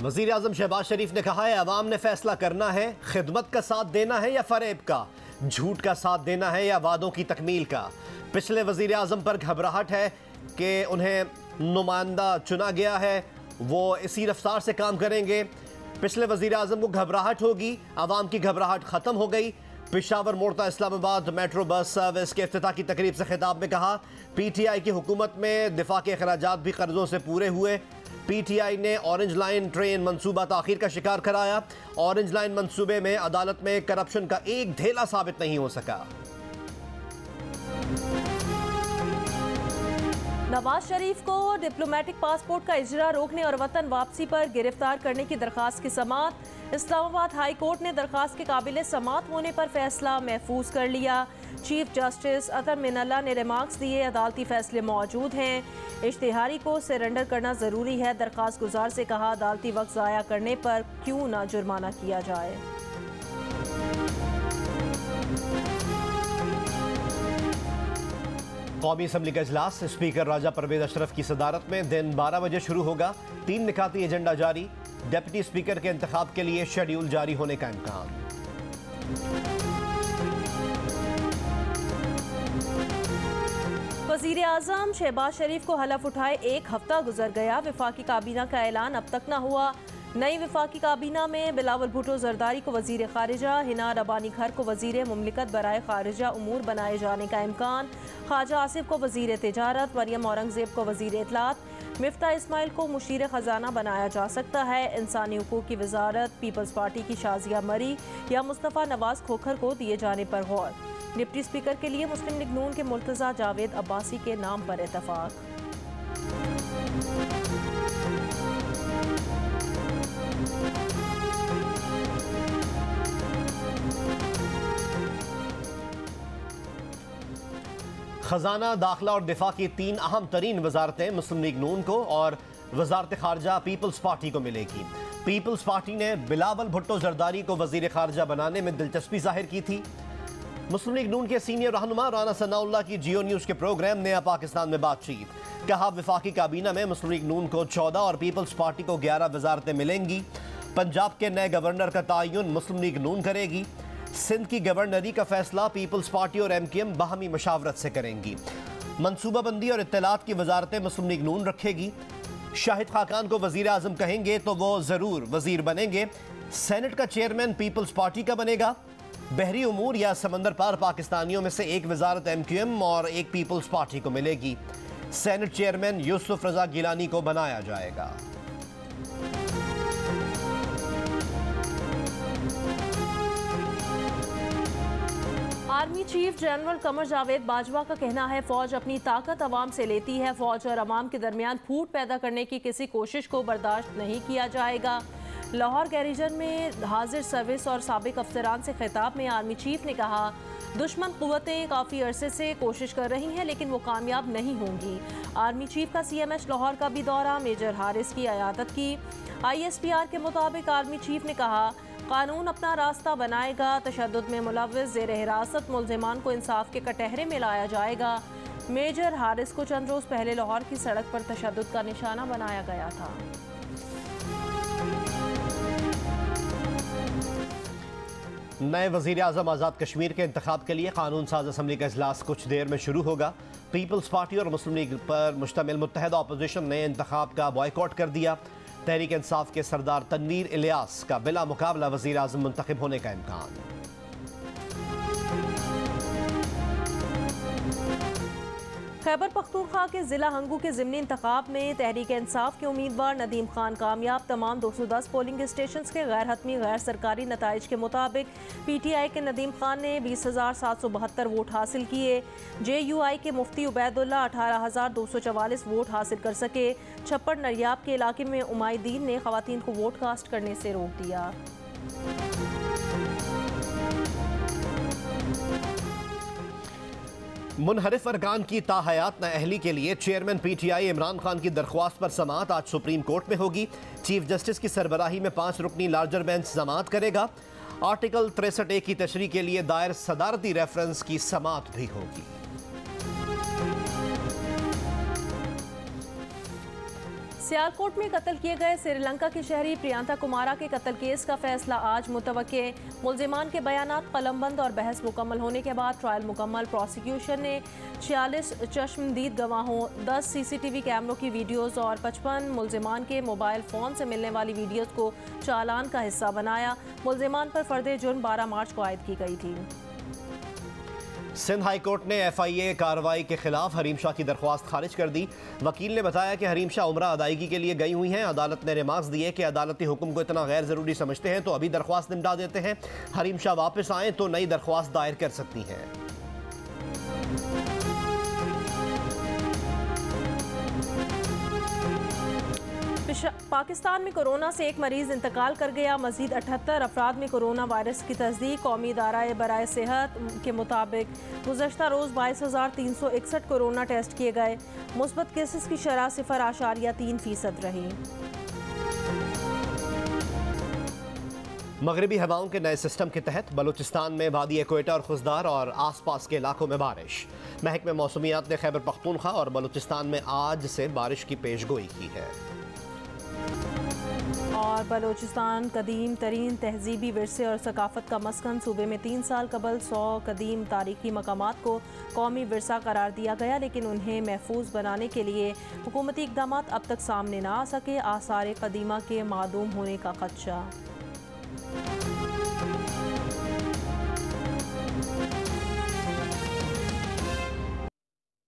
वज़ीर आज़म शहबाज शरीफ ने कहा है अवाम ने फैसला करना है, खिदमत का साथ देना है या फरेब का, झूठ का साथ देना है या वादों की तकमील का। पिछले वज़ीर आज़म पर घबराहट है कि उन्हें नुमाइंदा चुना गया है, वो इसी रफ्तार से काम करेंगे। पिछले वज़ीर आज़म को घबराहट होगी, अवाम की घबराहट ख़त्म हो गई। पेशावर मोड़ता इस्लामाबाद मेट्रो बस सर्विस के इफ्तिताह की तकरीब से खिताब में कहा PTI की हुकूमत में दिफा के अखराजात भी कर्जों से पूरे हुए। PTI ने ऑरेंज लाइन ट्रेन मंसूबा ताखीर का शिकार कराया। ऑरेंज लाइन मंसूबे में अदालत में करप्शन का एक धेला साबित नहीं हो सका। नवाज शरीफ को डिप्लोमेटिक पासपोर्ट का इजरा रोकने और वतन वापसी पर गिरफ्तार करने की दरखास्त की समाअत। इस्लामाबाद हाई कोर्ट ने दरखास्त के काबिल समाअत होने पर फैसला महफूज कर लिया। चीफ जस्टिस अतर मिनल्ला ने रिमार्क्स दिए, अदालती फैसले मौजूद हैं, इश्तिहारी को सरेंडर करना ज़रूरी है। दरखास्त गुजार से कहा अदालती वक्त ज़ाया करने पर क्यों ना जुर्माना किया जाए। कौमी असम्बली का इजलास स्पीकर राजा परवेज अशरफ की सदारत में दिन 12 बजे शुरू होगा। 3 निकाती एजेंडा जारी। डिप्टी स्पीकर के इंतखाब के लिए शेड्यूल जारी होने का इम्कान। वज़ीर आज़म शहबाज शरीफ को हलफ उठाए 1 हफ्ता गुजर गया। वफाकी काबीना का ऐलान अब तक न हुआ। नई वफाकी काबीना में बिलावल भुट्टो जरदारी को वज़ीर ख़ारिजा, हिना रबानी घर को वज़ीर मुमलिकत बराए ख़ारिजा उमूर बनाए जाने का इम्कान। ख्वाजा आसिफ को वज़ीर तिजारत, मरियम औरंगज़ेब को वज़ीर इत्तलात, मिफ्ता इस्माइल को मुशीर ख़जाना बनाया जा सकता है। इंसानी हुकूक़ की वजारत पीपल्स पार्टी की शाजिया मरी या मुस्तफ़ा नवाज खोखर को दिए जाने पर गौर। डिप्टी स्पीकर के लिए मुस्लिम लीग नून के मुर्तज़ा जावेद अब्बासी के नाम पर इत्तफ़ाक़। खजाना, दाखिला और दिफा की 3 अहम तरीन वजारतें मुस्लिम लीग नून को और वजारत खारजा पीपल्स पार्टी को मिलेगी। पीपल्स पार्टी ने बिलावल भुट्टो जरदारी को वजीर खारजा बनाने में दिलचस्पी जाहिर की थी। मुस्लिम लीग नून के सीनियर रहनुमा राना सनाउल्लाह की जियो न्यूज़ के प्रोग्राम नया पाकिस्तान में बातचीत। कहा वफाकी काबीना में मुस्लिम लीग नून को 14 और पीपल्स पार्टी को 11 वजारतें मिलेंगी। पंजाब के नए गवर्नर का तयन मुस्लिम लीग नून करेगी। सिंध की गवर्नरी का फैसला पीपल्स पार्टी और MKM बाहमी मशावरत से करेंगी। मनसूबाबंदी और इत्तलात की वजारतें मुस्लिम लीग नून रखेगी। शाहिद खाकान को वजीर आजम कहेंगे तो वो ज़रूर वजीर बनेंगे। सेनेट का चेयरमैन पीपल्स पार्टी का बनेगा। बहरी उमूर या समंदर पार पाकिस्तानियों में से एक वजारत MKM और एक पीपल्स पार्टी को मिलेगी। सेनेट चेयरमैन यूसुफ रजा गिलानी को बनाया जाएगा। Army chief general Qamar Javed Bajwa का कहना है फौज अपनी ताकत अवाम से लेती है। फौज और अवाम के दरमियान फूट पैदा करने की किसी कोशिश को बर्दाश्त नहीं किया जाएगा। लाहौर गैरिजन में हाजिर सर्विस और साबिक अफसरान से खिताब में आर्मी चीफ ने कहा दुश्मन कुव्वतें काफ़ी अरसे से कोशिश कर रही हैं लेकिन वो कामयाब नहीं होंगी। आर्मी चीफ का CMH लाहौर का भी दौरा, मेजर हारिस की अयादत की। ISPR के मुताबिक आर्मी चीफ ने कहा कानून अपना रास्ता बनाएगा। तशद्दुद में मुलव्वस ज़ेर हिरासत मुल्ज़िमान को इंसाफ के कटहरे में लाया जाएगा। मेजर हारिस को चंद रोज़ पहले लाहौर की सड़क पर तशद्दुद का निशाना बनाया गया था। नए वज़ीर आज़म आज़ाद कश्मीर के इंतखाब के लिए कानून साज असम्बली का इजलास कुछ देर में शुरू होगा। पीपल्स पार्टी और मुस्लिम लीग पर मुश्तमिल मुत्तहदा अपोजिशन ने इंतखाब का बॉयकॉट कर दिया। तहरीक इंसाफ के सरदार तनवीर इलियास का बिला मुकाबला वज़ीर आज़म मुंतखब होने का इम्कान। खैबर पख्तूनख्वा के ज़िला हंगू के ज़िमनी इंतखाब में तहरीक इंसाफ के उम्मीदवार नदीम खान कामयाब। तमाम 210 पोलिंग स्टेशन के गैर हतमी गैर सरकारी नताइज के मुताबिक PTI के नदीम खान ने 20,772 वोट हासिल किए। JUI के मुफ्ती उबैदुल्ला 18,244 वोट हासिल कर सके। छप्पड़ नरियाब के इलाके में उमायदीन ने खवातीन को वोट कास्ट करने से रोक दिया। मुनहरिफ अरकान की ताहयात नाअहली के लिए चेयरमैन PTI इमरान खान की दरख्वास्त पर समाअत आज सुप्रीम कोर्ट में होगी। चीफ जस्टिस की सरबराही में 5 रुकनी लार्जर बेंच समाअत करेगा। आर्टिकल 63A की तशरीह के लिए दायर सदारती रेफरेंस की समाअत भी होगी। सियालकोट में कत्ल किए गए श्रीलंका के शहरी प्रियंका कुमारा के कत्ल केस का फैसला आज मुतवक्के। मुल्जिमान के बयानात कलमबंद और बहस मुकम्मल होने के बाद ट्रायल मुकम्मल। प्रोसिक्यूशन ने 46 चश्मदीद गवाहों, 10 CCTV कैमरों की वीडियोज़ और 55 मुल्जिमान के मोबाइल फ़ोन से मिलने वाली वीडियोज़ को चालान का हिस्सा बनाया। मुल्जिमान पर फर्द जुर्म 12 मार्च को आयद की गई थी। सिंध हाई कोर्ट ने FIA कार्रवाई के खिलाफ हरीम शाह की दरख्वास्त खारिज कर दी। वकील ने बताया कि हरीम शाह उम्रा अदायगी के लिए गई हुई हैं। अदालत ने रिमार्क्स दिए कि अदालती हुक्म को इतना गैर ज़रूरी समझते हैं तो अभी दरख्वास्त निपटा देते हैं। हरीम शाह वापस आएँ तो नई दरख्वास्त दायर कर सकती हैं। पाकिस्तान में कोरोना से एक मरीज इंतकाल कर गया। मजीद 78 अफराद में कोरोना वायरस की तस्दीक। कौमी इदारा बराए सेहत के मुताबिक गुज़श्ता रोज़ 22,361 कोरोना टेस्ट किए गए। मुस्बत केसेस की शरह 0.3% रही। मगरबी हवाओं के नए सिस्टम के तहत बलूचिस्तान में वादी क्वेटा और खुजदार और आसपास के इलाकों में बारिश। महकमे मौसमियात ने खैबर पख्तूनख्वा और बलूचिस्तान में आज से बारिश की पेशगोई की है। और बलूचिस्तान कदीम तरीन तहजीबी विरसे और सकाफत का मस्कन। सूबे में 3 साल कबल 100 कदीम तारीखी मकामात को कौमी विरसा करार दिया गया, लेकिन उन्हें महफूज बनाने के लिए हुकूमती इकदाम अब तक सामने ना आ सके। आसार कदीमा के मादूम होने का खदशा।